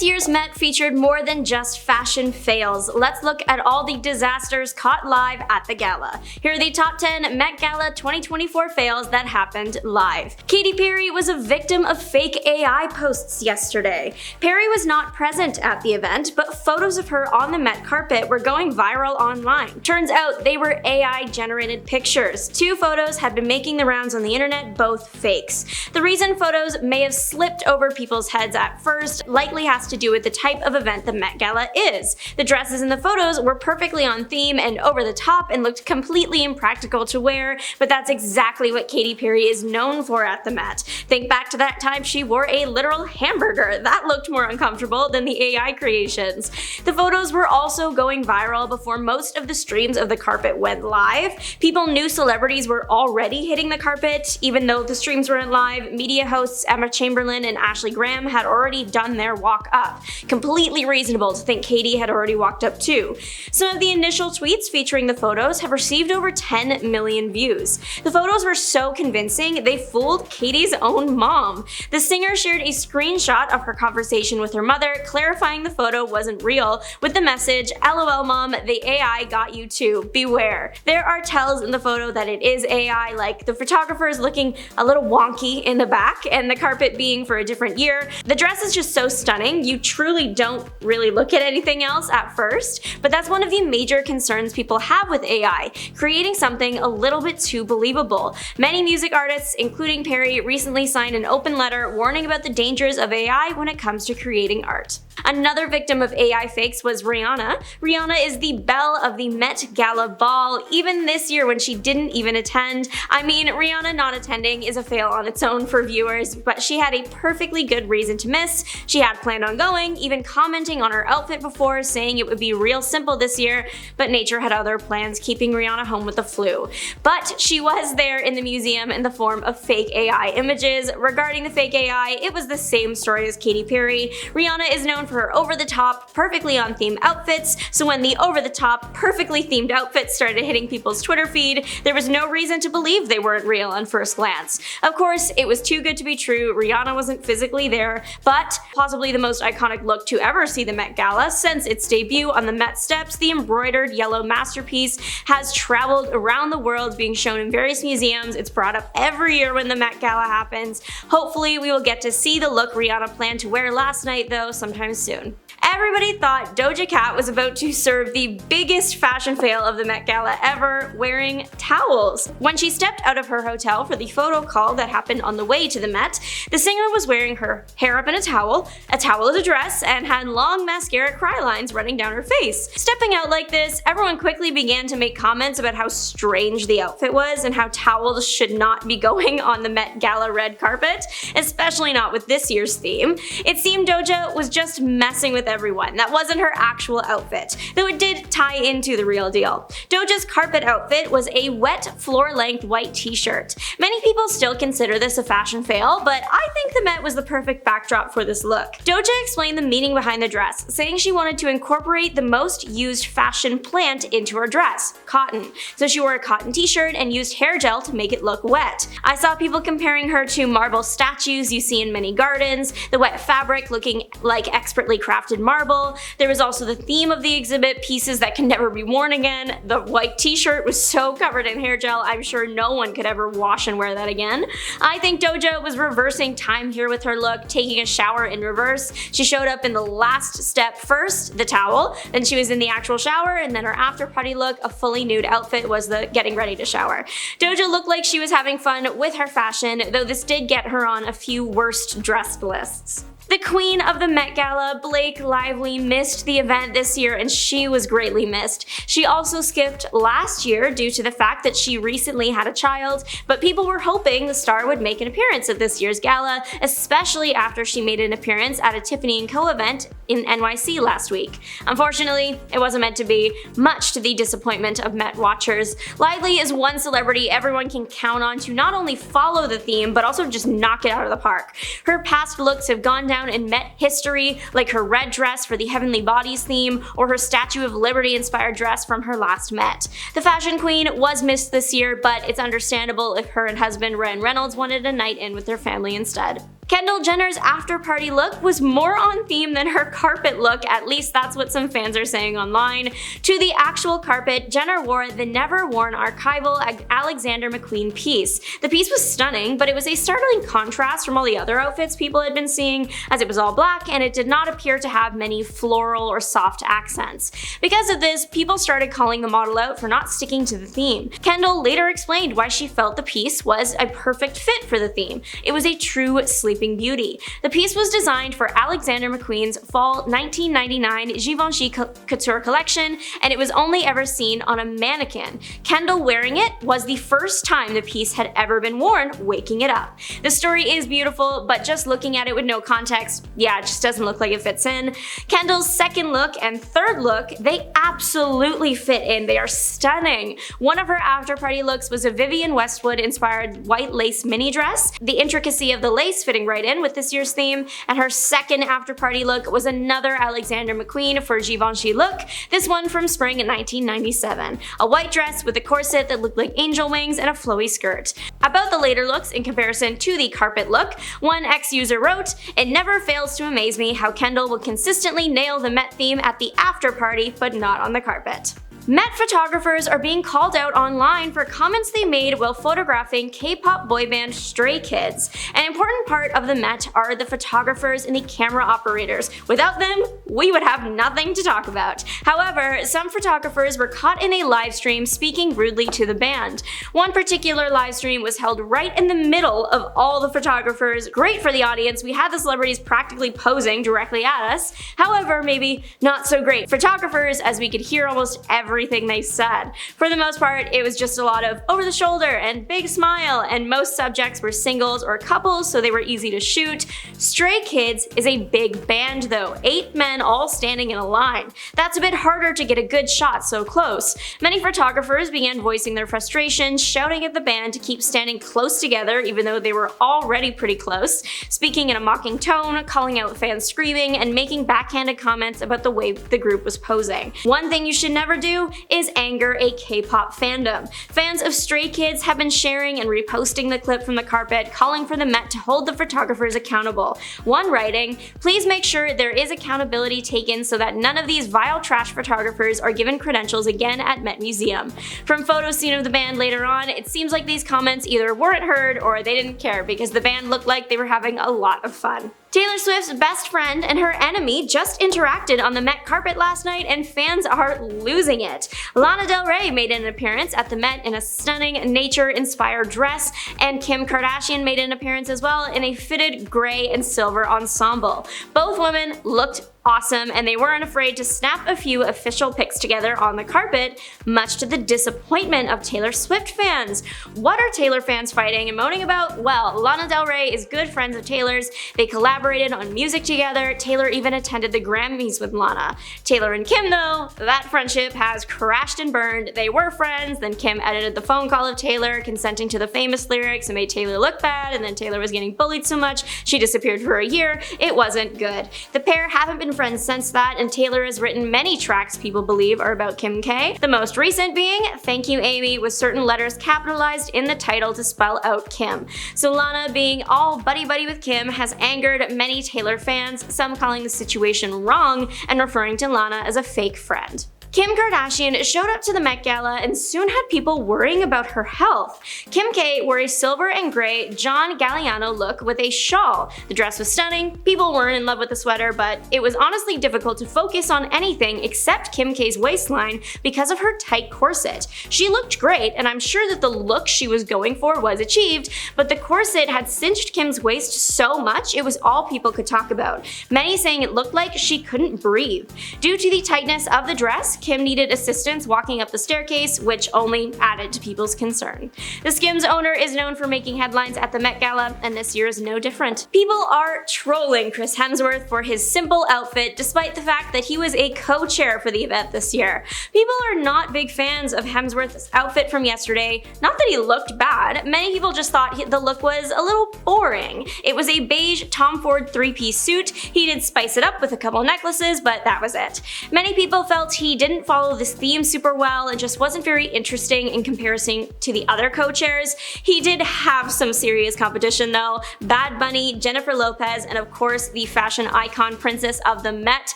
This year's Met featured more than just fashion fails. Let's look at all the disasters caught live at the gala. Here are the top 10 Met Gala 2024 fails that happened live. Katy Perry was a victim of fake AI posts yesterday. Perry was not present at the event, but photos of her on the Met carpet were going viral online. Turns out they were AI-generated pictures. Two photos had been making the rounds on the internet, both fakes. The reason photos may have slipped over people's heads at first likely has to do with the type of event the Met Gala is. The dresses in the photos were perfectly on theme and over the top and looked completely impractical to wear, but that's exactly what Katy Perry is known for at the Met. Think back to that time she wore a literal hamburger. That looked more uncomfortable than the AI creations. The photos were also going viral before most of the streams of the carpet went live. People knew celebrities were already hitting the carpet. Even though the streams weren't live, media hosts Emma Chamberlain and Ashley Graham had already done their walk up. Completely reasonable to think Katy had already walked up too. Some of the initial tweets featuring the photos have received over 10 million views. The photos were so convincing, they fooled Katy's own mom. The singer shared a screenshot of her conversation with her mother, clarifying the photo wasn't real, with the message, "LOL mom, the AI got you too, beware." There are tells in the photo that it is AI, like the photographer is looking a little wonky in the back and the carpet being for a different year. The dress is just so stunning, you truly don't really look at anything else at first, but that's one of the major concerns people have with AI, creating something a little bit too believable. Many music artists, including Perry, recently signed an open letter warning about the dangers of AI when it comes to creating art. Another victim of AI fakes was Rihanna. Rihanna is the belle of the Met Gala ball, even this year when she didn't even attend. I mean, Rihanna not attending is a fail on its own for viewers, but she had a perfectly good reason to miss. She had planned on going, even commenting on her outfit before, saying it would be real simple this year, but nature had other plans, keeping Rihanna home with the flu. But she was there in the museum in the form of fake AI images. Regarding the fake AI, it was the same story as Katy Perry. Rihanna is known for her over-the-top, perfectly on-theme outfits, so when the over-the-top, perfectly themed outfits started hitting people's Twitter feed, there was no reason to believe they weren't real on first glance. Of course, it was too good to be true, Rihanna wasn't physically there, but possibly the most iconic look to ever see the Met Gala since its debut on the Met steps, the embroidered yellow masterpiece has traveled around the world, being shown in various museums. It's brought up every year when the Met Gala happens. Hopefully we will get to see the look Rihanna planned to wear last night though sometime soon. Everybody thought Doja Cat was about to serve the biggest fashion fail of the Met Gala ever, wearing towels. When she stepped out of her hotel for the photo call that happened on the way to the Met, the singer was wearing her hair up in a towel as a dress, and had long mascara cry lines running down her face. Stepping out like this, everyone quickly began to make comments about how strange the outfit was and how towels should not be going on the Met Gala red carpet, especially not with this year's theme. It seemed Doja was just messing with everyone. That wasn't her actual outfit, though it did tie into the real deal. Doja's carpet outfit was a wet, floor-length white t-shirt. Many people still consider this a fashion fail, but I think the Met was the perfect backdrop for this look. Doja explained the meaning behind the dress, saying she wanted to incorporate the most used fashion plant into her dress, cotton. So she wore a cotton t-shirt and used hair gel to make it look wet. I saw people comparing her to marble statues you see in many gardens, the wet fabric looking like expertly crafted marble. There was also the theme of the exhibit, pieces that can never be worn again. The white t-shirt was so covered in hair gel, I'm sure no one could ever wash and wear that again. I think Doja was reversing time here with her look, taking a shower in reverse. She showed up in the last step first, the towel, then she was in the actual shower, and then her after party look, a fully nude outfit, was the getting ready to shower. Doja looked like she was having fun with her fashion, though this did get her on a few worst dressed lists. The queen of the Met Gala, Blake Lively, missed the event this year, and she was greatly missed. She also skipped last year due to the fact that she recently had a child, but people were hoping the star would make an appearance at this year's gala, especially after she made an appearance at a Tiffany & Co event in NYC last week. Unfortunately, it wasn't meant to be, much to the disappointment of Met watchers. Lively is one celebrity everyone can count on to not only follow the theme, but also just knock it out of the park. Her past looks have gone down in Met history, like her red dress for the Heavenly Bodies theme, or her Statue of Liberty inspired dress from her last Met. The fashion queen was missed this year, but it's understandable if her and husband Ryan Reynolds wanted a night in with their family instead. Kendall Jenner's after-party look was more on theme than her carpet look, at least that's what some fans are saying online. To the actual carpet, Jenner wore the never-worn archival Alexander McQueen piece. The piece was stunning, but it was a startling contrast from all the other outfits people had been seeing, as it was all black and it did not appear to have many floral or soft accents. Because of this, people started calling the model out for not sticking to the theme. Kendall later explained why she felt the piece was a perfect fit for the theme. It was a true sleeping beauty. The piece was designed for Alexander McQueen's fall 1999 Givenchy couture collection, and it was only ever seen on a mannequin. Kendall wearing it was the first time the piece had ever been worn, waking it up. The story is beautiful, but just looking at it with no context, yeah, it just doesn't look like it fits in. Kendall's second look and third look, they absolutely fit in. They are stunning. One of her after-party looks was a Vivienne Westwood-inspired white lace mini dress, the intricacy of the lace fitting right in with this year's theme, and her second after-party look was another Alexander McQueen for Givenchy look, this one from spring 1997. A white dress with a corset that looked like angel wings and a flowy skirt. About the later looks in comparison to the carpet look, one ex-user wrote, "It never fails to amaze me how Kendall will consistently nail the Met theme at the after party, but not on the carpet." Met photographers are being called out online for comments they made while photographing K-pop boy band Stray Kids. An important part of the Met are the photographers and the camera operators. Without them, we would have nothing to talk about. However, some photographers were caught in a live stream speaking rudely to the band. One particular live stream was held right in the middle of all the photographers. Great for the audience, we had the celebrities practically posing directly at us. However, maybe not so great for photographers, as we could hear almost everything they said. For the most part, it was just a lot of over the shoulder and big smile, and most subjects were singles or couples, so they were easy to shoot. Stray Kids is a big band though, 8 men all standing in a line. That's a bit harder to get a good shot so close. Many photographers began voicing their frustration, shouting at the band to keep standing close together even though they were already pretty close, speaking in a mocking tone, calling out fans screaming, and making backhanded comments about the way the group was posing. One thing you should never do is anger a K-pop fandom. Fans of Stray Kids have been sharing and reposting the clip from the carpet, calling for the Met to hold the photographers accountable. One writing, "Please make sure there is accountability taken so that none of these vile trash photographers are given credentials again at Met Museum." From photos seen of the band later on, it seems like these comments either weren't heard or they didn't care because the band looked like they were having a lot of fun. Taylor Swift's best friend and her enemy just interacted on the Met carpet last night, and fans are losing it. Lana Del Rey made an appearance at the Met in a stunning nature-inspired dress, and Kim Kardashian made an appearance as well in a fitted gray and silver ensemble. Both women looked awesome, and they weren't afraid to snap a few official pics together on the carpet, much to the disappointment of Taylor Swift fans. What are Taylor fans fighting and moaning about? Well, Lana Del Rey is good friends of Taylor's. They collaborated on music together. Taylor even attended the Grammys with Lana. Taylor and Kim though, that friendship has crashed and burned. They were friends, then Kim edited the phone call of Taylor consenting to the famous lyrics and made Taylor look bad, and then Taylor was getting bullied so much she disappeared for a year. It wasn't good. The pair haven't been friends since that, and Taylor has written many tracks people believe are about Kim K. The most recent being "Thank You Amy," with certain letters capitalized in the title to spell out Kim. So Lana, being all buddy-buddy with Kim, has angered many Taylor fans, some calling the situation wrong and referring to Lana as a fake friend. Kim Kardashian showed up to the Met Gala and soon had people worrying about her health. Kim K wore a silver and gray John Galliano look with a shawl. The dress was stunning, people weren't in love with the sweater, but it was honestly difficult to focus on anything except Kim K's waistline because of her tight corset. She looked great, and I'm sure that the look she was going for was achieved, but the corset had cinched Kim's waist so much it was all people could talk about, many saying it looked like she couldn't breathe. Due to the tightness of the dress, Kim needed assistance walking up the staircase, which only added to people's concern. The Skims owner is known for making headlines at the Met Gala, and this year is no different. People are trolling Chris Hemsworth for his simple outfit outfit despite the fact that he was a co-chair for the event this year. People are not big fans of Hemsworth's outfit from yesterday. Not that he looked bad, many people just thought the look was a little boring. It was a beige Tom Ford three-piece suit. He did spice it up with a couple necklaces, but that was it. Many people felt he didn't follow this theme super well and just wasn't very interesting in comparison to the other co-chairs. He did have some serious competition though. Bad Bunny, Jennifer Lopez, and of course the fashion icon princess of the Met,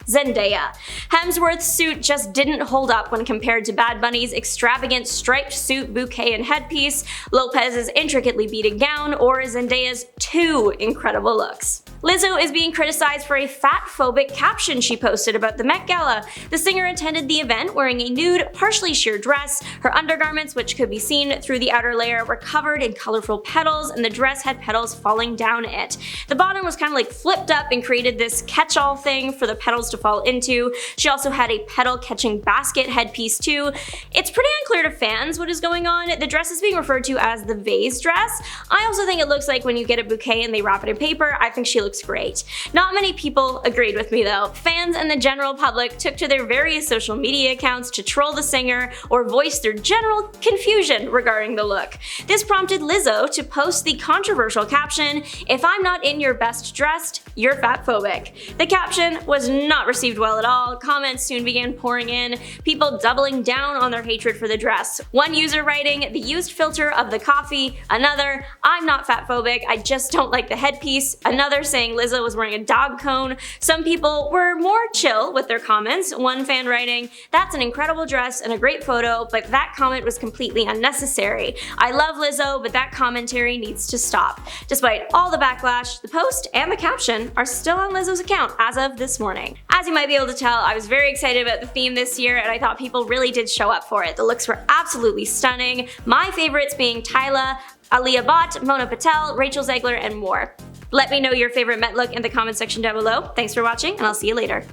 Zendaya. Hemsworth's suit just didn't hold up when compared to Bad Bunny's extravagant striped suit, bouquet, and headpiece, Lopez's intricately beaded gown, or Zendaya's two incredible looks. Lizzo is being criticized for a fat-phobic caption she posted about the Met Gala. The singer attended the event wearing a nude, partially sheer dress. Her undergarments, which could be seen through the outer layer, were covered in colorful petals, and the dress had petals falling down it. The bottom was kind of like flipped up and created this catch-all thing for the petals to fall into. She also had a petal-catching basket headpiece too. It's pretty unclear to fans what is going on. The dress is being referred to as the vase dress. I also think it looks like when you get a bouquet and they wrap it in paper. I think she looks great. Not many people agreed with me though. Fans and the general public took to their various social media accounts to troll the singer or voice their general confusion regarding the look. This prompted Lizzo to post the controversial caption, "If I'm not in your best dressed, you're fatphobic." The caption was not received well at all. Comments soon began pouring in, people doubling down on their hatred for the dress. One user writing, "The used filter of the coffee." Another, "I'm not fatphobic, I just don't like the headpiece." Another saying Lizzo was wearing a dog cone. Some people were more chill with their comments. One fan writing, "That's an incredible dress and a great photo, but that comment was completely unnecessary. I love Lizzo, but that commentary needs to stop." Despite all the backlash, the post and the caption are still on Lizzo's account as of this morning. As you might be able to tell, I was very excited about the theme this year and I thought people really did show up for it. The looks were absolutely stunning. My favorites being Tyla, Alia Bhatt, Mona Patel, Rachel Zegler, and more. Let me know your favorite Met look in the comment section down below. Thanks for watching, and I'll see you later.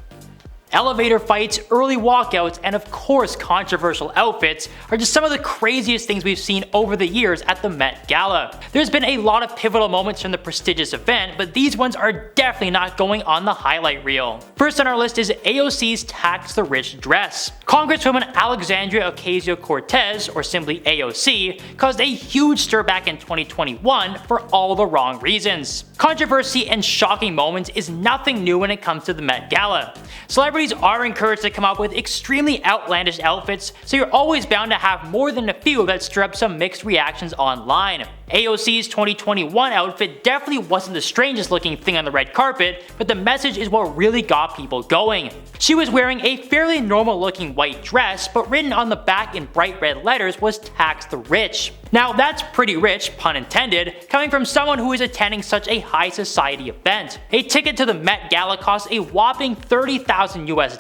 Elevator fights, early walkouts, and of course controversial outfits are just some of the craziest things we've seen over the years at the Met Gala. There's been a lot of pivotal moments from the prestigious event, but these ones are definitely not going on the highlight reel. First on our list is AOC's Tax the Rich dress. Congresswoman Alexandria Ocasio-Cortez, or simply AOC, caused a huge stir back in 2021 for all the wrong reasons. Controversy and shocking moments is nothing new when it comes to the Met Gala. Celebrities are encouraged to come up with extremely outlandish outfits, so you're always bound to have more than a few that stir up some mixed reactions online. AOC's 2021 outfit definitely wasn't the strangest looking thing on the red carpet, but the message is what really got people going. She was wearing a fairly normal looking white dress, but written on the back in bright red letters was "Tax the Rich." Now that's pretty rich, pun intended, coming from someone who is attending such a high society event. A ticket to the Met Gala costs a whopping $30,000 US,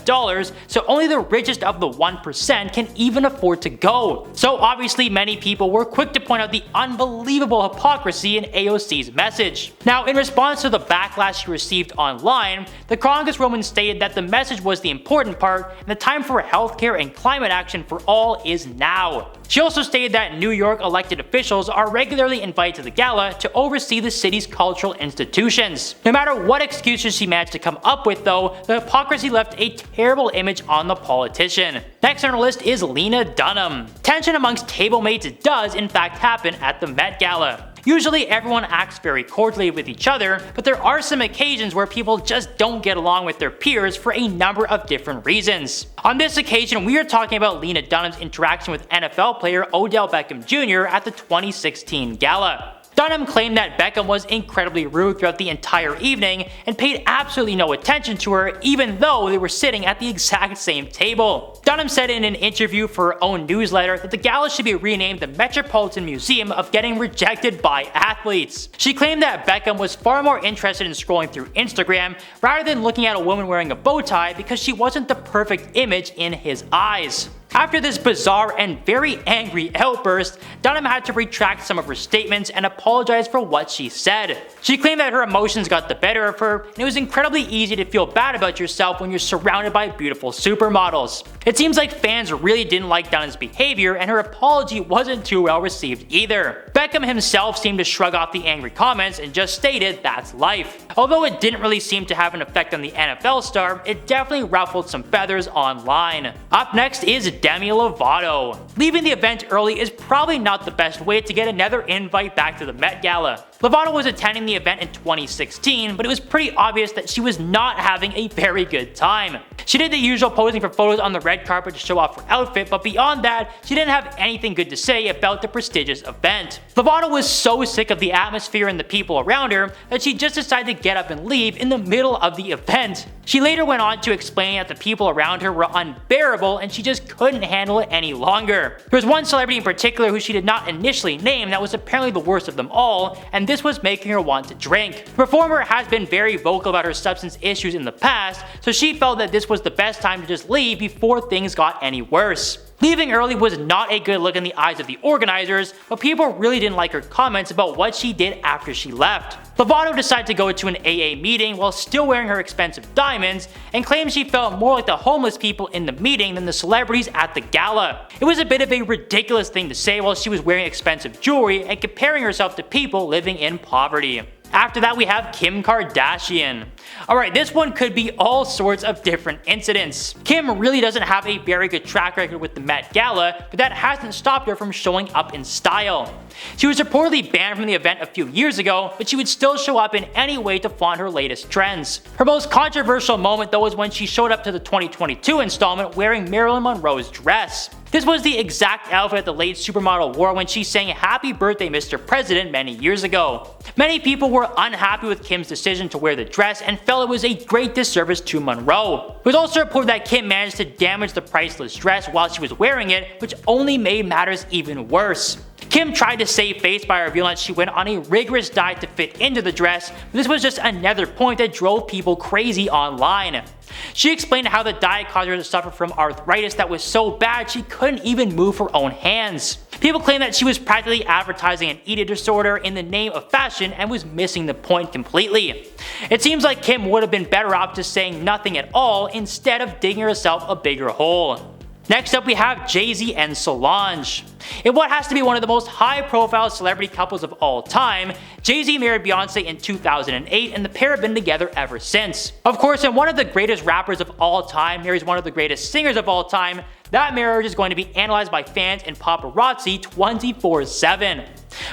so only the richest of the 1% can even afford to go. So obviously many people were quick to point out the unbelievable hypocrisy in AOC's message. Now in response to the backlash she received online, the Congresswoman stated that the message was the important part and the time for healthcare and climate action for all is now. She also stated that New York elected officials are regularly invited to the gala to oversee the city's cultural institutions. No matter what excuses she managed to come up with though, the hypocrisy left a terrible image on the politician. Next on our list is Lena Dunham. Tension amongst table mates does in fact happen at the Met Gala. Usually everyone acts very cordially with each other, but there are some occasions where people just don't get along with their peers for a number of different reasons. On this occasion, we are talking about Lena Dunham's interaction with NFL player Odell Beckham Jr. at the 2016 gala. Dunham claimed that Beckham was incredibly rude throughout the entire evening and paid absolutely no attention to her even though they were sitting at the exact same table. Dunham said in an interview for her own newsletter that the gala should be renamed the Metropolitan Museum of Getting Rejected by Athletes. She claimed that Beckham was far more interested in scrolling through Instagram rather than looking at a woman wearing a bow tie because she wasn't the perfect image in his eyes. After this bizarre and very angry outburst, Dunham had to retract some of her statements and apologize for what she said. She claimed that her emotions got the better of her, and it was incredibly easy to feel bad about yourself when you're surrounded by beautiful supermodels. It seems like fans really didn't like Dunham's behavior, and her apology wasn't too well received either. Beckham himself seemed to shrug off the angry comments and just stated that's life. Although it didn't really seem to have an effect on the NFL star, it definitely ruffled some feathers online. Up next is Demi Lovato. Leaving the event early is probably not the best way to get another invite back to the Met Gala. Lovato was attending the event in 2016, but it was pretty obvious that she was not having a very good time. She did the usual posing for photos on the red carpet to show off her outfit, but beyond that, she didn't have anything good to say about the prestigious event. Lovato was so sick of the atmosphere and the people around her that she just decided to get up and leave in the middle of the event. She later went on to explain that the people around her were unbearable and she just couldn't handle it any longer. There was one celebrity in particular who she did not initially name that was apparently the worst of them all, and this was making her want to drink. The performer has been very vocal about her substance issues in the past, so she felt that this was the best time to just leave before things got any worse. Leaving early was not a good look in the eyes of the organizers, but people really didn't like her comments about what she did after she left. Lovato decided to go to an AA meeting while still wearing her expensive diamonds, and claimed she felt more like the homeless people in the meeting than the celebrities at the gala. It was a bit of a ridiculous thing to say while she was wearing expensive jewelry and comparing herself to people living in poverty. After that, we have Kim Kardashian. Alright, this one could be all sorts of different incidents. Kim really doesn't have a very good track record with the Met Gala, but that hasn't stopped her from showing up in style. She was reportedly banned from the event a few years ago, but she would still show up in any way to flaunt her latest trends. Her most controversial moment though was when she showed up to the 2022 installment wearing Marilyn Monroe's dress. This was the exact outfit the late supermodel wore when she sang Happy Birthday Mr. President many years ago. Many people were unhappy with Kim's decision to wear the dress and felt it was a great disservice to Monroe. It was also reported that Kim managed to damage the priceless dress while she was wearing it, which only made matters even worse. Kim tried to save face by revealing that she went on a rigorous diet to fit into the dress, but this was just another point that drove people crazy online. She explained how the diet caused her to suffer from arthritis that was so bad she couldn't even move her own hands. People claim that she was practically advertising an eating disorder in the name of fashion and was missing the point completely. It seems like Kim would have been better off just saying nothing at all instead of digging herself a bigger hole. Next up we have Jay-Z and Solange. In what has to be one of the most high-profile celebrity couples of all time, Jay-Z married Beyonce in 2008 and the pair have been together ever since. Of course, when one of the greatest rappers of all time marries one of the greatest singers of all time, that marriage is going to be analyzed by fans and paparazzi 24/7.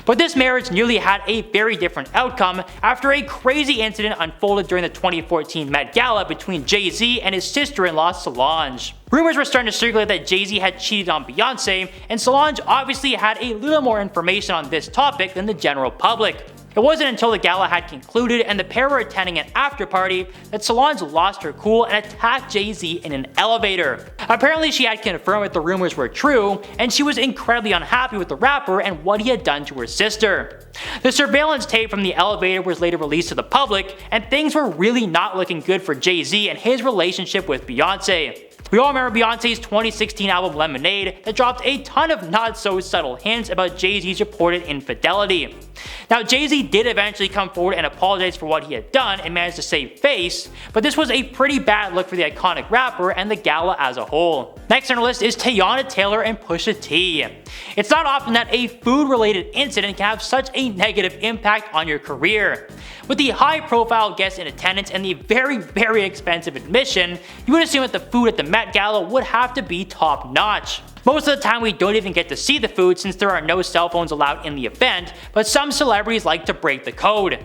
But this marriage nearly had a very different outcome after a crazy incident unfolded during the 2014 Met Gala between Jay-Z and his sister-in-law Solange. Rumors were starting to circulate that Jay-Z had cheated on Beyonce, and Solange obviously had a little more information on this topic than the general public. It wasn't until the gala had concluded and the pair were attending an after party that Solange lost her cool and attacked Jay-Z in an elevator. Apparently she had confirmed that the rumors were true, and she was incredibly unhappy with the rapper and what he had done to her sister. The surveillance tape from the elevator was later released to the public, and things were really not looking good for Jay-Z and his relationship with Beyonce. We all remember Beyonce's 2016 album Lemonade that dropped a ton of not so subtle hints about Jay-Z's reported infidelity. Now Jay-Z did eventually come forward and apologize for what he had done and managed to save face, but this was a pretty bad look for the iconic rapper and the gala as a whole. Next on our list is Teyana Taylor and Pusha T. It's not often that a food-related incident can have such a negative impact on your career. With the high-profile guests in attendance and the very expensive admission, you would assume that the food at the Met Gala would have to be top-notch. Most of the time we don't even get to see the food since there are no cell phones allowed in the event, but some celebrities like to break the code.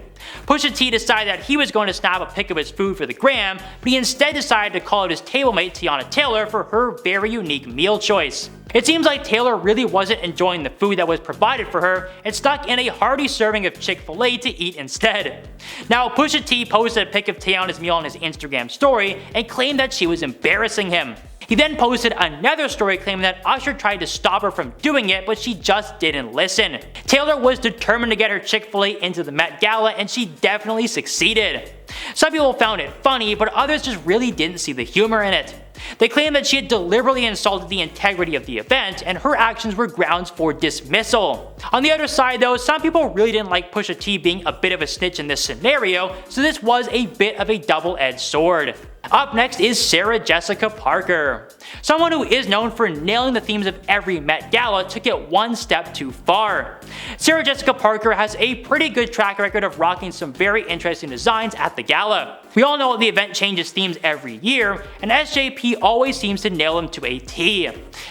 Pusha T decided that he was going to snap a pic of his food for the gram, but he instead decided to call out his table mate Teyana Taylor for her very unique meal choice. It seems like Taylor really wasn't enjoying the food that was provided for her and stuck in a hearty serving of Chick-fil-A to eat instead. Now Pusha T posted a pic of Teyana's meal on his Instagram story and claimed that she was embarrassing him. He then posted another story claiming that Usher tried to stop her from doing it, but she just didn't listen. Taylor was determined to get her Chick-fil-A into the Met Gala, and she definitely succeeded. Some people found it funny, but others just really didn't see the humor in it. They claimed that she had deliberately insulted the integrity of the event, and her actions were grounds for dismissal. On the other side though, some people really didn't like Pusha T being a bit of a snitch in this scenario, so this was a bit of a double-edged sword. Up next is Sarah Jessica Parker. Someone who is known for nailing the themes of every Met Gala took it one step too far. Sarah Jessica Parker has a pretty good track record of rocking some very interesting designs at the gala. We all know the event changes themes every year, and SJP always seems to nail them to a T.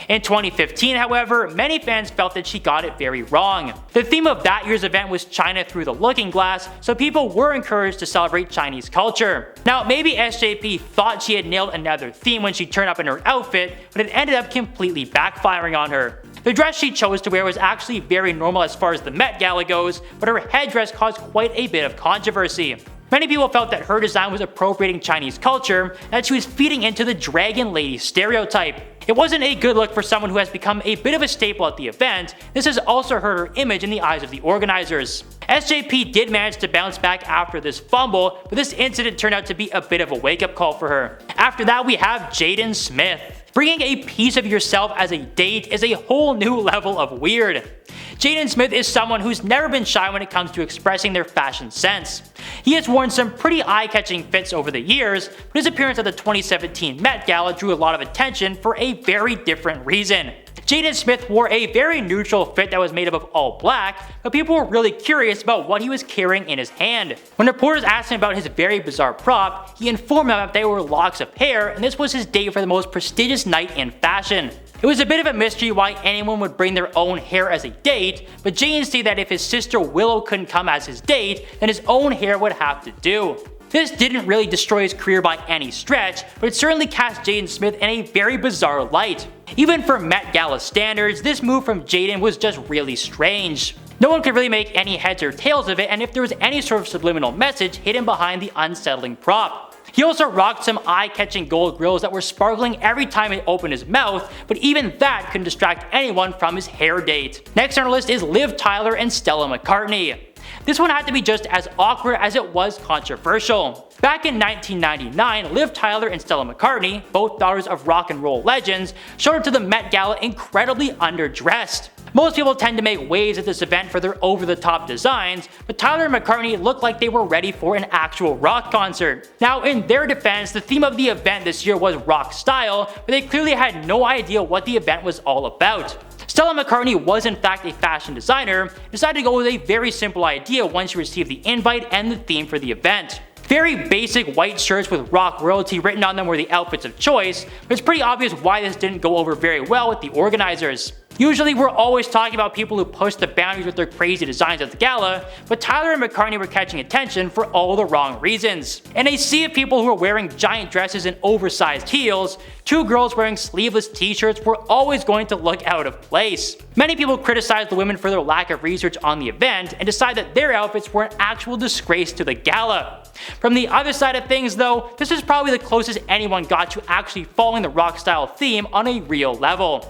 In 2015, however, many fans felt that she got it very wrong. The theme of that year's event was China through the looking glass, so people were encouraged to celebrate Chinese culture. Now, maybe SJP thought she had nailed another theme when she turned up in her outfit, but it ended up completely backfiring on her. The dress she chose to wear was actually very normal as far as the Met Gala goes, but her headdress caused quite a bit of controversy. Many people felt that her design was appropriating Chinese culture, and that she was feeding into the dragon lady stereotype. It wasn't a good look for someone who has become a bit of a staple at the event. This has also hurt her image in the eyes of the organizers. SJP did manage to bounce back after this fumble, but this incident turned out to be a bit of a wake-up call for her. After that, we have Jaden Smith. Bringing a piece of yourself as a date is a whole new level of weird. Jaden Smith is someone who's never been shy when it comes to expressing their fashion sense. He has worn some pretty eye-catching fits over the years, but his appearance at the 2017 Met Gala drew a lot of attention for a very different reason. Jaden Smith wore a very neutral fit that was made up of all black, but people were really curious about what he was carrying in his hand. When reporters asked him about his very bizarre prop, he informed them that they were locks of hair, and this was his date for the most prestigious night in fashion. It was a bit of a mystery why anyone would bring their own hair as a date, but Jaden stated that if his sister Willow couldn't come as his date, then his own hair would have to do. This didn't really destroy his career by any stretch, but it certainly cast Jaden Smith in a very bizarre light. Even for Met Gala standards, this move from Jaden was just really strange. No one could really make any heads or tails of it, and if there was any sort of subliminal message hidden behind the unsettling prop. He also rocked some eye-catching gold grills that were sparkling every time he opened his mouth, but even that couldn't distract anyone from his hair date. Next on our list is Liv Tyler and Stella McCartney. This one had to be just as awkward as it was controversial. Back in 1999, Liv Tyler and Stella McCartney, both daughters of rock and roll legends, showed up to the Met Gala incredibly underdressed. Most people tend to make waves at this event for their over-the-top designs, but Tyler and McCartney looked like they were ready for an actual rock concert. Now, in their defense, the theme of the event this year was rock style, but they clearly had no idea what the event was all about. Stella McCartney was in fact a fashion designer, and decided to go with a very simple idea once she received the invite and the theme for the event. Very basic white shirts with rock royalty written on them were the outfits of choice, but it's pretty obvious why this didn't go over very well with the organizers. Usually we're always talking about people who push the boundaries with their crazy designs at the gala, but Tyler and McCartney were catching attention for all the wrong reasons. In a sea of people who were wearing giant dresses and oversized heels, two girls wearing sleeveless t-shirts were always going to look out of place. Many people criticized the women for their lack of research on the event and decided that their outfits were an actual disgrace to the gala. From the other side of things though, this is probably the closest anyone got to actually following the rock style theme on a real level.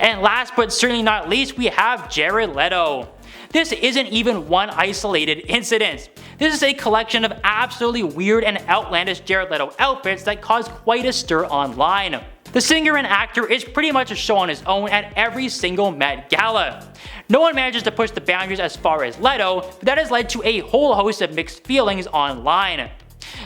And last but certainly not least, we have Jared Leto. This isn't even one isolated incident. This is a collection of absolutely weird and outlandish Jared Leto outfits that caused quite a stir online. The singer and actor is pretty much a show on his own at every single Met Gala. No one manages to push the boundaries as far as Leto, but that has led to a whole host of mixed feelings online.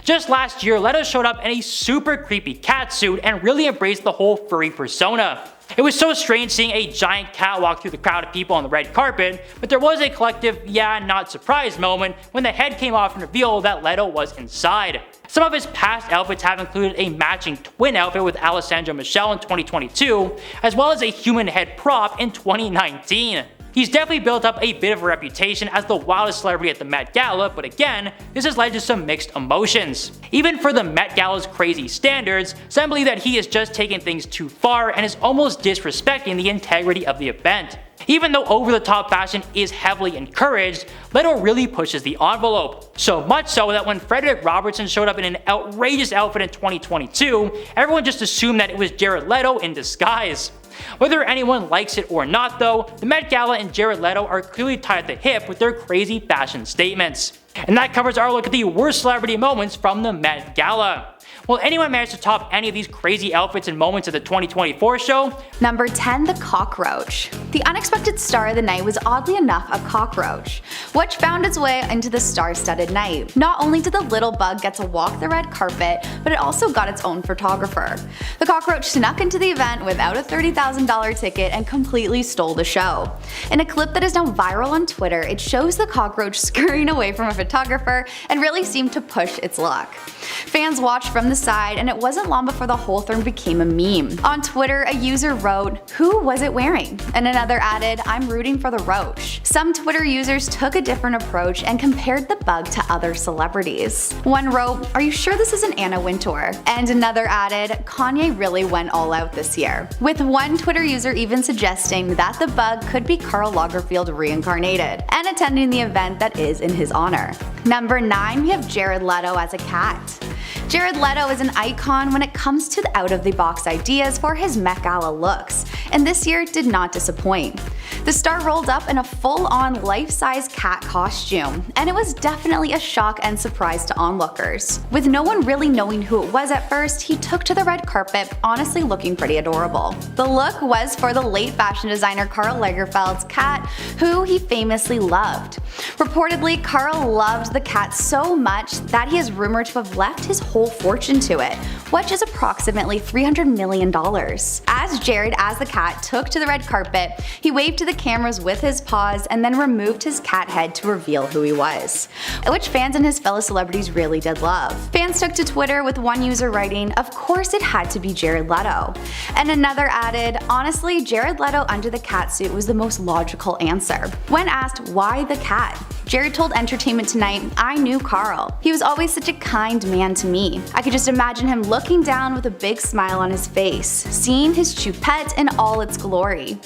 Just last year, Leto showed up in a super creepy cat suit and really embraced the whole furry persona. It was so strange seeing a giant cat walk through the crowd of people on the red carpet, but there was a collective, yeah, not surprised moment when the head came off and revealed that Leto was inside. Some of his past outfits have included a matching twin outfit with Alessandra Michelle in 2022, as well as a human head prop in 2019. He's definitely built up a bit of a reputation as the wildest celebrity at the Met Gala, but again, this has led to some mixed emotions. Even for the Met Gala's crazy standards, some believe that he is just taking things too far and is almost disrespecting the integrity of the event. Even though over-the-top fashion is heavily encouraged, Leto really pushes the envelope. So much so that when Frederick Robertson showed up in an outrageous outfit in 2022, everyone just assumed that it was Jared Leto in disguise. Whether anyone likes it or not though, the Met Gala and Jared Leto are clearly tied at the hip with their crazy fashion statements. And that covers our look at the worst celebrity moments from the Met Gala. Will anyone manage to top any of these crazy outfits and moments of the 2024 show? Number 10, the cockroach. The unexpected star of the night was oddly enough a cockroach, which found its way into the star-studded night. Not only did the little bug get to walk the red carpet, but it also got its own photographer. The cockroach snuck into the event without a $30,000 ticket and completely stole the show. In a clip that is now viral on Twitter, it shows the cockroach scurrying away from a photographer and really seemed to push its luck. Fans watched from the side, and it wasn't long before the whole thing became a meme. On Twitter, a user wrote, "Who was it wearing?" and another added, "I'm rooting for the roach." Some Twitter users took a different approach and compared the bug to other celebrities. One wrote, "Are you sure this isn't Anna Wintour?" and another added, "Kanye really went all out this year," with one Twitter user even suggesting that the bug could be Karl Lagerfeld reincarnated and attending the event that is in his honor. Number 9, we have Jared Leto as a cat. Jared Leto is an icon when it comes to the out-of-the-box ideas for his Met Gala looks, and this year did not disappoint. The star rolled up in a full-on life-size cat costume, and it was definitely a shock and surprise to onlookers. With no one really knowing who it was at first, he took to the red carpet, honestly looking pretty adorable. The look was for the late fashion designer Karl Lagerfeld's cat, who he famously loved. Reportedly, Karl loved the cat so much that he is rumored to have left his whole fortune to it, which is approximately $300 million. As Jared, as the cat, took to the red carpet, he waved to the cameras with his paws and then removed his cat head to reveal who he was, which fans and his fellow celebrities really did love. Fans took to Twitter with one user writing, "Of course it had to be Jared Leto," and another added, "Honestly, Jared Leto under the cat suit was the most logical answer." When asked why the cat, Jared told Entertainment Tonight, "I knew Karl. He was always such a kind man to me. I could just imagine him looking down with a big smile on his face, seeing his choupette in all its glory."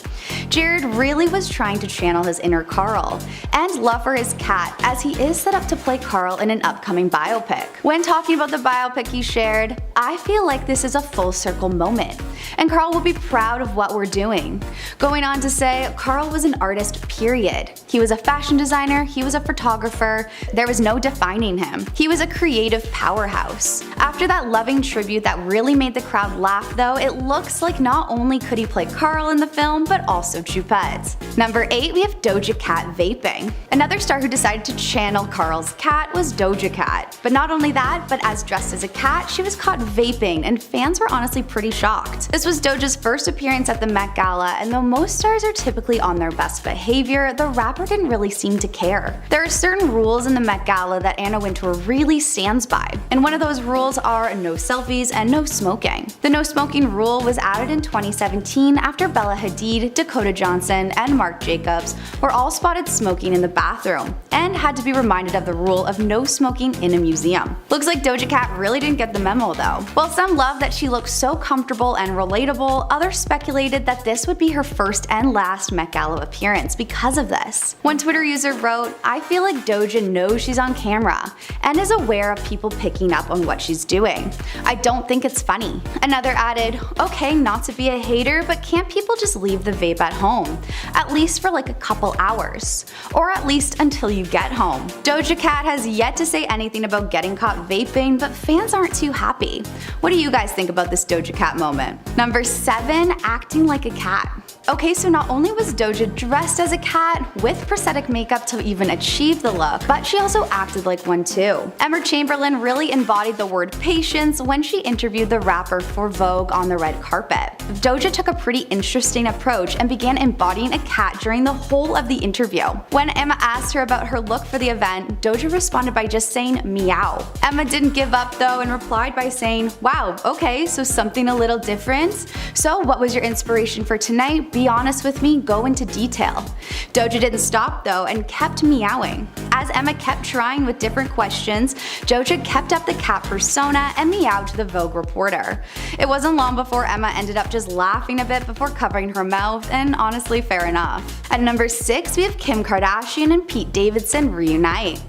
Jared really was trying to channel his inner Karl and love for his cat, as he is set up to play Karl in an upcoming biopic. When talking about the biopic, he shared, "I feel like this is a full circle moment, and Karl will be proud of what we're doing." Going on to say, Karl was an artist, period. He was a fashion designer, he was a photographer, there was no defining him. He was a creative powerhouse. After that loving tribute that really made the crowd laugh though, it looks like not only could he play Karl in the film, but also Choupette. Number 8, we have Doja Cat vaping. Another star who decided to channel Karl's cat was Doja Cat. But not only that, but as dressed as a cat, she was caught vaping, and fans were honestly pretty shocked. This was Doja's first appearance at the Met Gala, and though most stars are typically on their best behavior, the rapper didn't really seem to care. There are certain rules in the Met Gala that Anna Wintour really stands by, and one of those rules are no selfies and no smoking. The no smoking rule was added in 2017 after Bella Hadid, Dakota Johnson, and Marc Jacobs were all spotted smoking in the bathroom, and had to be reminded of the rule of no smoking in a museum. Looks like Doja Cat really didn't get the memo though. While some loved that she looked so comfortable and relatable, others speculated that this would be her first and last Met Gala appearance because of this. One Twitter user wrote, "I feel like Doja knows she's on camera and is aware of people picking up on what she's doing. I don't think it's funny." Another added, "Okay, not to be a hater, but can't people just leave the vape at home? At least for like a couple hours. Or at least until you get home." Doja Cat has yet to say anything about getting caught vaping, but fans aren't too happy. What do you guys think about this Doja Cat moment? Number 7, acting like a cat. Okay, so not only was Doja dressed as a cat with prosthetic makeup to even achieve the look, but she also acted like one too. Emma Chamberlain really embodied the word patience when she interviewed the rapper for Vogue on the red carpet. Doja took a pretty interesting approach and began embodying a cat during the whole of the interview. When Emma asked her about her look for the event, Doja responded by just saying meow. Emma didn't give up though and replied by saying, "Wow, okay, so something a little different? So what was your inspiration for tonight? Be honest with me, go into detail." Doja didn't stop though and kept meowing. As Emma kept trying with different questions, Doja kept up the cat persona and meowed to the Vogue reporter. It wasn't long before Emma ended up just laughing a bit before covering her mouth, and honestly fair enough. At number 6, we have Kim Kardashian and Pete Davidson reunite.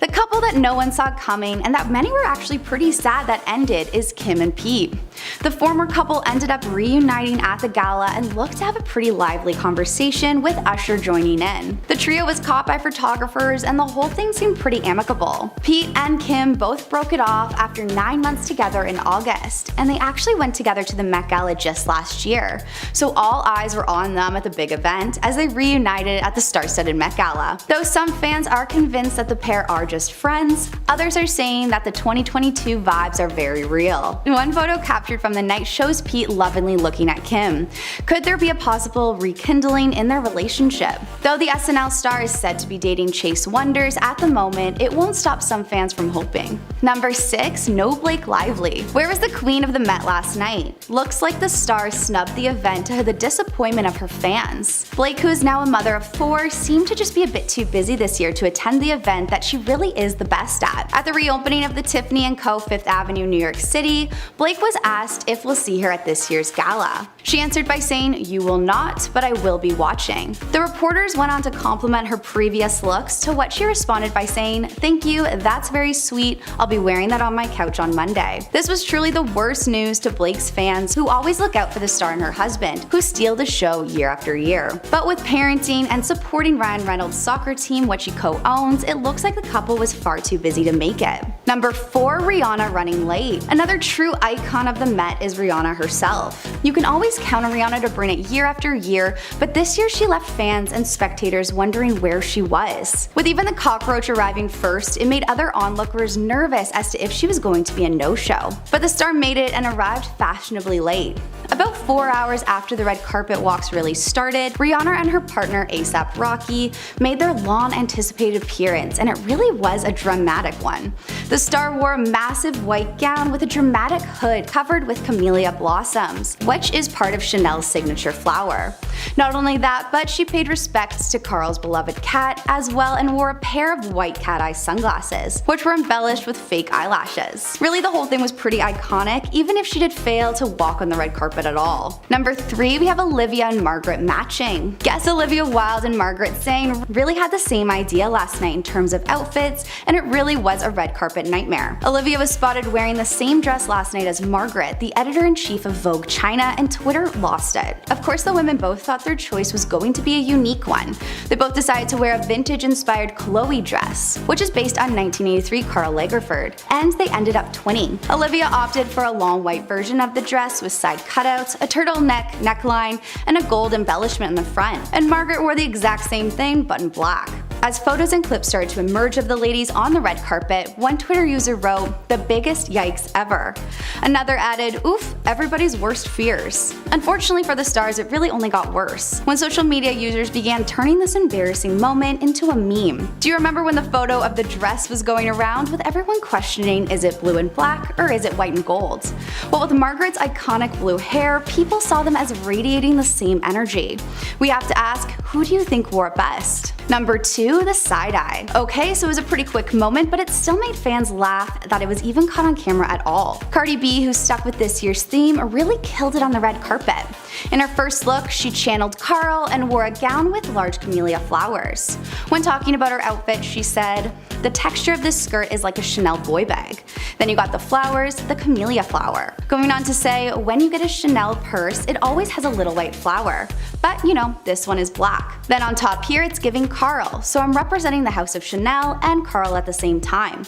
The couple that no one saw coming and that many were actually pretty sad that ended is Kim and Pete. The former couple ended up reuniting at the gala and looked to have a pretty lively conversation with Usher joining in. The trio was caught by photographers and the whole thing seemed pretty amicable. Pete and Kim both broke it off after 9 months together in August, and they actually went together to the Met Gala just last year, so all eyes were on them at the big event as they reunited at the star-studded Met Gala. Though some fans are convinced that the pair are just friends, others are saying that the 2022 vibes are very real. One photo captured from the night shows Pete lovingly looking at Kim. Could there be a possible rekindling in their relationship? Though the SNL star is said to be dating Chase Wonders at the moment, it won't stop some fans from hoping. Number 6. No Blake Lively. Where was the queen of the Met last night? Looks like the star snubbed the event to the disappointment of her fans. Blake, who is now a mother of 4, seemed to just be a bit too busy this year to attend the event that she really is the best at. At the reopening of the Tiffany & Co. 5th Avenue, New York City, Blake was asked if we'll see her at this year's gala. She answered by saying, "You will not, but I will be watching." The reporters went on to compliment her previous looks, to what she responded by saying, "Thank you, that's very sweet, I'll be wearing that on my couch on Monday." This was truly the worst news to Blake's fans, who always look out for the star and her husband, who steal the show year after year. But with parenting and supporting Ryan Reynolds' soccer team, which he co-owns, it looks like the couple was far too busy to make it. Number 4. Rihanna running late. Another true icon of the Met is Rihanna herself. You can always count on Rihanna to bring it year after year, but this year she left fans and spectators wondering where she was. With even the cockroach arriving first, it made other onlookers nervous as to if she was going to be a no-show. But the star made it and arrived fashionably late. About 4 hours after the red carpet walks really started, Rihanna and her partner A$AP Rocky made their long-anticipated appearance, and it really was a dramatic one. The star wore a massive white gown with a dramatic hood covered with camellia blossoms, which is part of Chanel's signature flower. Not only that, but she paid respects to Carl's beloved cat as well and wore a pair of white cat-eye sunglasses, which were embellished with fake eyelashes. Really, the whole thing was pretty iconic, even if she did fail to walk on the red carpet at all. Number 3, we have Olivia and Margaret matching. Guess Olivia Wilde and Margaret Sang really had the same idea last night in terms of outfits, and it really was a red carpet nightmare. Olivia was spotted wearing the same dress last night as Margaret, the editor-in-chief of Vogue China, and Twitter lost it. Of course, the women both thought their choice was going to be a unique one. They both decided to wear a vintage-inspired Chloe dress, which is based on 1983 Karl Lagerfeld, and they ended up twinning. Olivia opted for a long white version of the dress with side cutouts, a turtleneck neckline, and a gold embellishment in the front, and Margaret wore the exact same thing but in black. As photos and clips started to emerge of the ladies on the red carpet, one Twitter user wrote, "The biggest yikes ever." Another added, "Oof, everybody's worst fears." Unfortunately for the stars, it really only got worse when social media users began turning this embarrassing moment into a meme. Do you remember when the photo of the dress was going around with everyone questioning, is it blue and black or is it white and gold? Well, with Margaret's iconic blue hair, people saw them as radiating the same energy. We have to ask, who do you think wore it best? Number 2, the side-eye. Okay, so it was a pretty quick moment, but it still made fans laugh that it was even caught on camera at all. Cardi B, who stuck with this year's theme, really killed it on the red carpet. In her first look, she channeled Carl and wore a gown with large camellia flowers. When talking about her outfit, she said, "The texture of this skirt is like a Chanel boy bag. Then you got the flowers, the camellia flower." Going on to say, when you get a Chanel purse, it always has a little white flower. But you know, this one is black. Then on top here, it's giving Carl, so I'm representing the house of Chanel and Carl at the same time.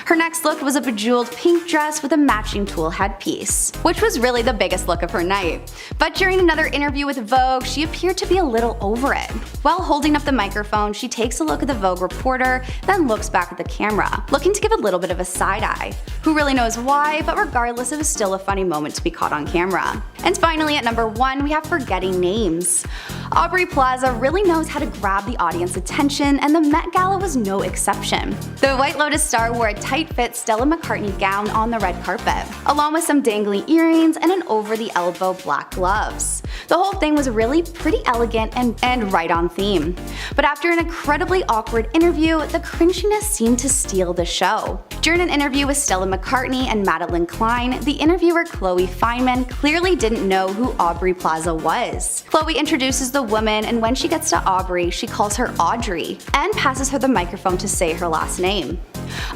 Her next look was a bejeweled pink dress with a matching tulle headpiece, which was really the biggest look of her night. But during another interview with Vogue, she appeared to be a little over it. While holding up the microphone, she takes a look at the Vogue reporter, then looks back at the camera, looking to give a little bit of a side eye. Who really knows why, but regardless, it was still a funny moment to be caught on camera. And finally, at number 1, we have forgetting names. Aubrey Plaza really knows how to grab the audience attention, and the Met Gala was no exception. The White Lotus star wore a tight-fit Stella McCartney gown on the red carpet, along with some dangly earrings and an over-the-elbow black gloves. The whole thing was really pretty elegant and right on theme. But after an incredibly awkward interview, the cringiness seemed to steal the show. During an interview with Stella McCartney and Madeline Klein, the interviewer Chloe Feynman clearly didn't know who Aubrey Plaza was. Chloe introduces the woman, and when she gets to Aubrey, she calls her Audrey and passes her the microphone to say her last name.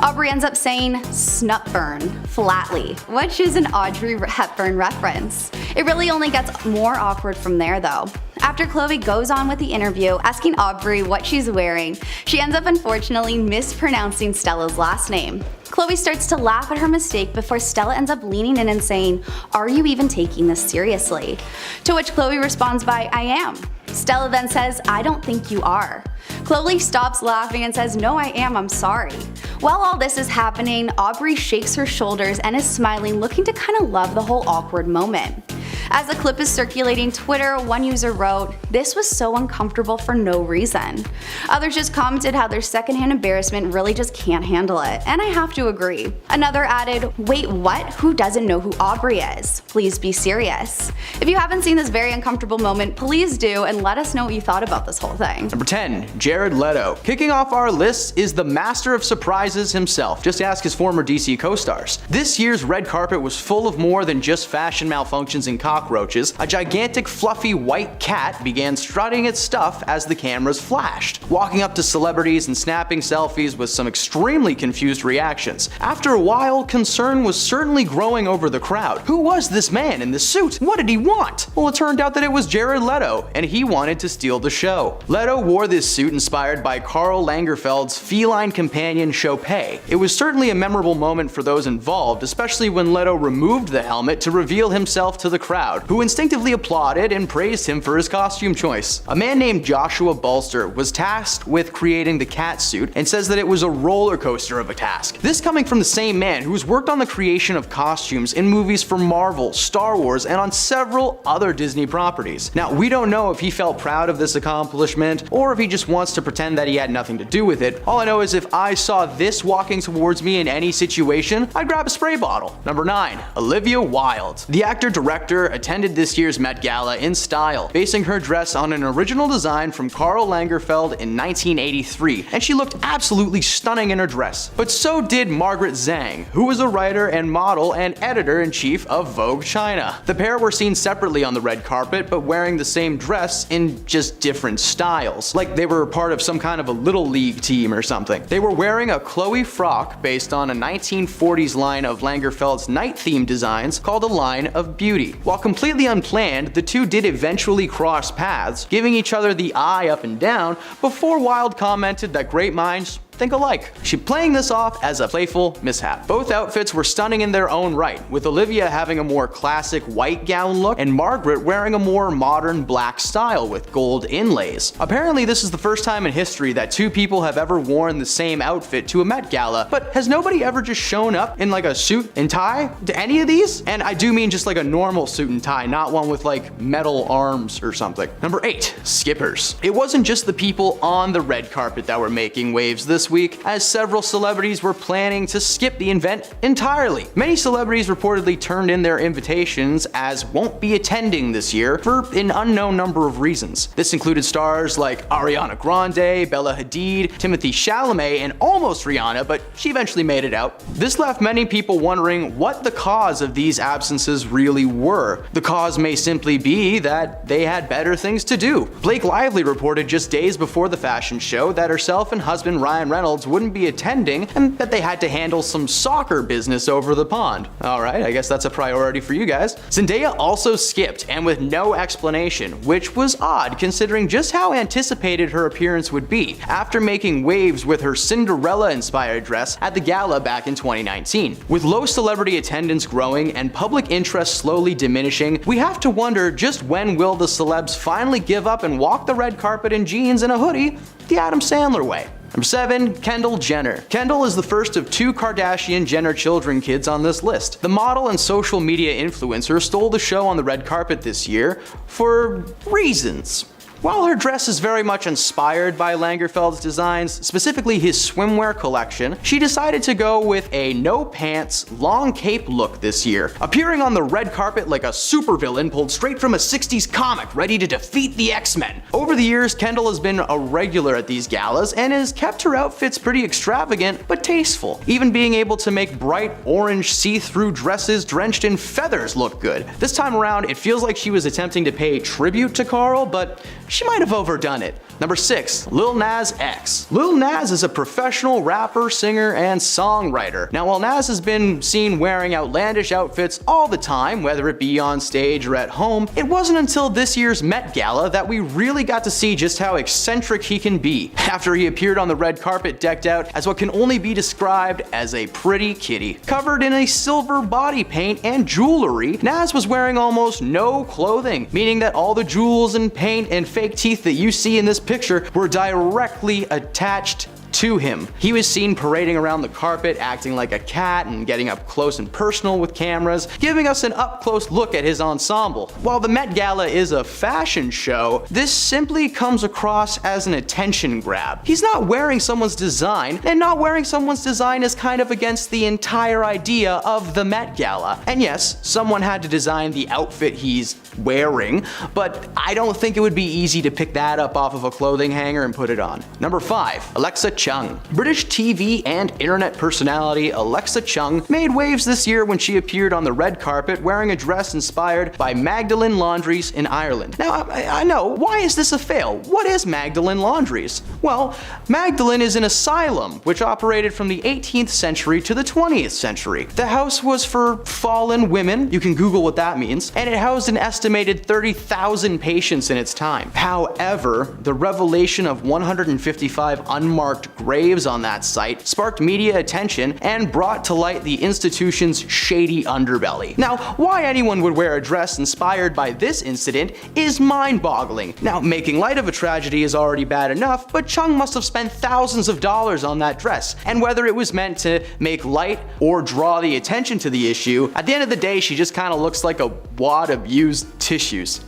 Aubrey ends up saying snupburn flatly, which is an Audrey Hepburn reference. It really only gets more awkward from there though. After Khloe goes on with the interview asking Aubrey what she's wearing, she ends up unfortunately mispronouncing Stella's last name. Khloe starts to laugh at her mistake before Stella ends up leaning in and saying, "Are you even taking this seriously?" To which Khloe responds by, "I am." Stella then says, "I don't think you are." Khloe stops laughing and says, "No, I am, I'm sorry." While all this is happening, Aubrey shakes her shoulders and is smiling, looking to kind of love the whole awkward moment. As the clip is circulating Twitter, one user wrote, "This was so uncomfortable for no reason." Others just commented how their secondhand embarrassment really just can't handle it, and I have to agree. Another added, "Wait, what? Who doesn't know who Aubrey is? Please be serious." If you haven't seen this very uncomfortable moment, please do and let us know what you thought about this whole thing. Number 10. Jared Leto. Kicking off our list is the master of surprises himself. Just ask his former DC co-stars. This year's red carpet was full of more than just fashion malfunctions and cockroaches. A gigantic fluffy white cat began strutting its stuff as the cameras flashed, walking up to celebrities and snapping selfies with some extremely confused reactions. After a while, concern was certainly growing over the crowd. Who was this man in the suit? What did he want? Well, it turned out that it was Jared Leto, and he wanted to steal the show. Leto wore this suit inspired by Karl Lagerfeld's feline companion Chopin. It was certainly a memorable moment for those involved, especially when Leto removed the helmet to reveal himself to the crowd, who instinctively applauded and praised him for his costume choice. A man named Joshua Bolster was tasked with creating the cat suit and says that it was a roller coaster of a task. This coming from the same man who's worked on the creation of costumes in movies for Marvel, Star Wars, and on several other Disney properties. Now, we don't know if he felt proud of this accomplishment or if he just wants to pretend that he had nothing to do with it. All I know is if I saw this walking towards me in any situation, I'd grab a spray bottle. Number 9. Olivia Wilde. The actor-director attended this year's Met Gala in style, basing her dress on an original design from Karl Lagerfeld in 1983, and she looked absolutely stunning in her dress. But so did Margaret Zhang, who was a writer and model and editor-in-chief of Vogue China. The pair were seen separately on the red carpet, but wearing the same dress in just different styles, like they were part of some kind of a little league team or something. They were wearing a Chloe frock based on a 1940s line of Lagerfeld's night-themed designs called a Line of Beauty. While completely unplanned, the two did eventually cross paths, giving each other the eye up and down before Wilde commented that great minds think alike. She playing this off as a playful mishap. Both outfits were stunning in their own right, with Olivia having a more classic white gown look and Margaret wearing a more modern black style with gold inlays. Apparently this is the first time in history that two people have ever worn the same outfit to a Met Gala, but has nobody ever just shown up in like a suit and tie to any of these? And I do mean just like a normal suit and tie, not one with like metal arms or something. Number 8. Skippers. It wasn't just the people on the red carpet that were making waves this week, as several celebrities were planning to skip the event entirely. Many celebrities reportedly turned in their invitations as won't be attending this year for an unknown number of reasons. This included stars like Ariana Grande, Bella Hadid, Timothée Chalamet, and almost Rihanna, but she eventually made it out. This left many people wondering what the cause of these absences really were. The cause may simply be that they had better things to do. Blake Lively reported just days before the fashion show that herself and husband Ryan Reynolds wouldn't be attending and that they had to handle some soccer business over the pond. Alright, I guess that's a priority for you guys. Zendaya also skipped, and with no explanation, which was odd considering just how anticipated her appearance would be after making waves with her Cinderella-inspired dress at the gala back in 2019. With low celebrity attendance growing and public interest slowly diminishing, we have to wonder just when will the celebs finally give up and walk the red carpet in jeans and a hoodie the Adam Sandler way. Number 7. Kendall Jenner. Kendall is the first of 2 Kardashian Jenner children kids on this list. The model and social media influencer stole the show on the red carpet this year for reasons. While her dress is very much inspired by Lagerfeld's designs, specifically his swimwear collection, she decided to go with a no-pants, long cape look this year, appearing on the red carpet like a supervillain pulled straight from a 60s comic ready to defeat the X-Men. Over the years, Kendall has been a regular at these galas and has kept her outfits pretty extravagant but tasteful, even being able to make bright orange see-through dresses drenched in feathers look good. This time around, it feels like she was attempting to pay tribute to Karl, but she might have overdone it. Number 6, Lil Nas X. Lil Nas is a professional rapper, singer, and songwriter. Now, while Nas has been seen wearing outlandish outfits all the time, whether it be on stage or at home, it wasn't until this year's Met Gala that we really got to see just how eccentric he can be, after he appeared on the red carpet decked out as what can only be described as a pretty kitty. Covered in a silver body paint and jewelry, Nas was wearing almost no clothing, meaning that all the jewels and paint and fake teeth that you see in this picture were directly attached to him. He was seen parading around the carpet, acting like a cat and getting up close and personal with cameras, giving us an up-close look at his ensemble. While the Met Gala is a fashion show, this simply comes across as an attention grab. He's not wearing someone's design, and not wearing someone's design is kind of against the entire idea of the Met Gala. And yes, someone had to design the outfit he's wearing, but I don't think it would be easy to pick that up off of a clothing hanger and put it on. Number 5, Alexa Chung. British TV and internet personality Alexa Chung made waves this year when she appeared on the red carpet wearing a dress inspired by Magdalen Laundries in Ireland. Now, I know, why is this a fail? What is Magdalen Laundries? Well, Magdalen is an asylum which operated from the 18th century to the 20th century. The house was for fallen women, you can Google what that means, and it housed an estimated 30,000 patients in its time. However, the revelation of 155 unmarked graves on that site sparked media attention and brought to light the institution's shady underbelly. Now, why anyone would wear a dress inspired by this incident is mind-boggling. Now, making light of a tragedy is already bad enough, but Chung must have spent thousands of dollars on that dress, and whether it was meant to make light or draw the attention to the issue, at the end of the day, she just kind of looks like a wad of used tissues.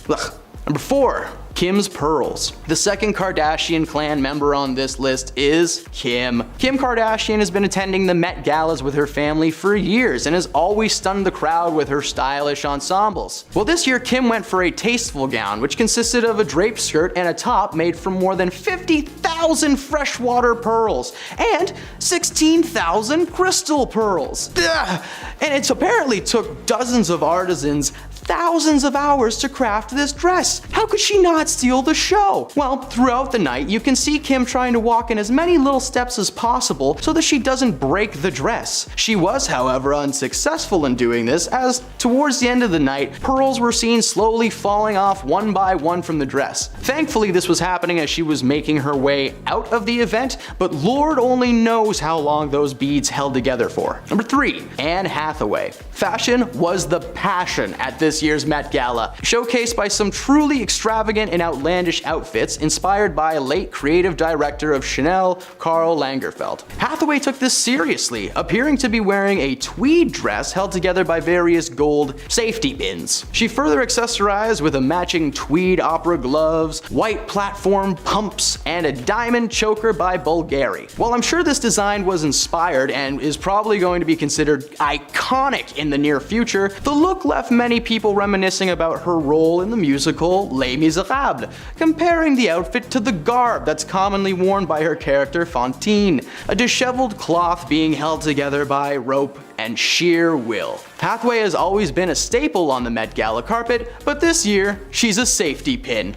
Ugh. Number 4, Kim's pearls. The second Kardashian clan member on this list is Kim. Kim Kardashian has been attending the Met Galas with her family for years and has always stunned the crowd with her stylish ensembles. Well, this year Kim went for a tasteful gown, which consisted of a draped skirt and a top made from more than 50,000 freshwater pearls and 16,000 crystal pearls. Ugh. And it apparently took dozens of artisans thousands of hours to craft this dress. How could she not steal the show? Well, throughout the night, you can see Kim trying to walk in as many little steps as possible so that she doesn't break the dress. She was, however, unsuccessful in doing this, as towards the end of the night, pearls were seen slowly falling off one by one from the dress. Thankfully, this was happening as she was making her way out of the event, but Lord only knows how long those beads held together for. Number 3, Anne Hathaway. Fashion was the passion at this year's Met Gala, showcased by some truly extravagant and outlandish outfits inspired by late creative director of Chanel, Karl Lagerfeld. Hathaway took this seriously, appearing to be wearing a tweed dress held together by various gold safety pins. She further accessorized with a matching tweed opera gloves, white platform pumps, and a diamond choker by Bulgari. While I'm sure this design was inspired and is probably going to be considered iconic in the near future, the look left many people reminiscing about her role in the musical Les Miserables, comparing the outfit to the garb that's commonly worn by her character Fantine, a disheveled cloth being held together by rope and sheer will. Hathaway has always been a staple on the Met Gala carpet, but this year, she's a safety pin.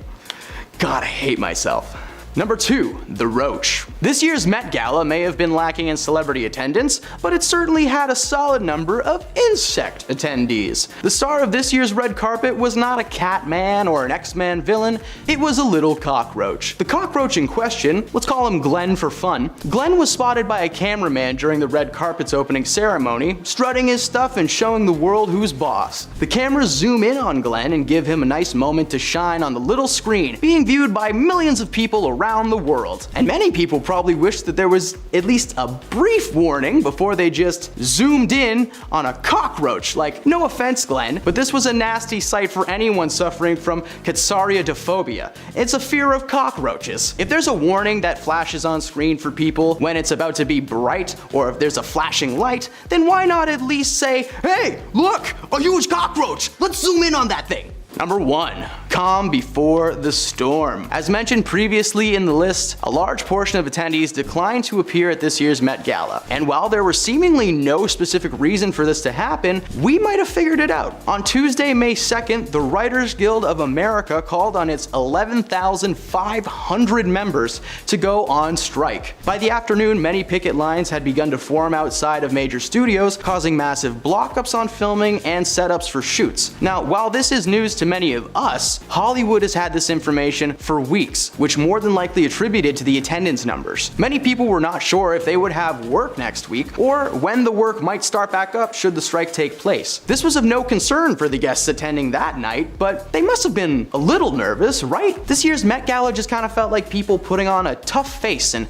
God, I hate myself. Number 2, The Roach. This year's Met Gala may have been lacking in celebrity attendance, but it certainly had a solid number of insect attendees. The star of this year's red carpet was not a Catman or an X-Men villain, it was a little cockroach. The cockroach in question, let's call him Glenn for fun, Glenn was spotted by a cameraman during the red carpet's opening ceremony, strutting his stuff and showing the world who's boss. The cameras zoom in on Glenn and give him a nice moment to shine on the little screen, being viewed by millions of people around the world. And many people probably wish that there was at least a brief warning before they just zoomed in on a cockroach. Like, no offense, Glenn, but this was a nasty sight for anyone suffering from katsariadophobia. It's a fear of cockroaches. If there's a warning that flashes on screen for people when it's about to be bright, or if there's a flashing light, then why not at least say, hey, look, a huge cockroach, let's zoom in on that thing. Number 1, calm before the storm. As mentioned previously in the list, a large portion of attendees declined to appear at this year's Met Gala. And while there was seemingly no specific reason for this to happen, we might have figured it out. On Tuesday, May 2nd, the Writers Guild of America called on its 11,500 members to go on strike. By the afternoon, many picket lines had begun to form outside of major studios, causing massive blockups on filming and setups for shoots. Now, while this is news to many of us, Hollywood has had this information for weeks, which more than likely attributed to the attendance numbers. Many people were not sure if they would have work next week, or when the work might start back up should the strike take place. This was of no concern for the guests attending that night, but they must have been a little nervous, right? This year's Met Gala just kind of felt like people putting on a tough face and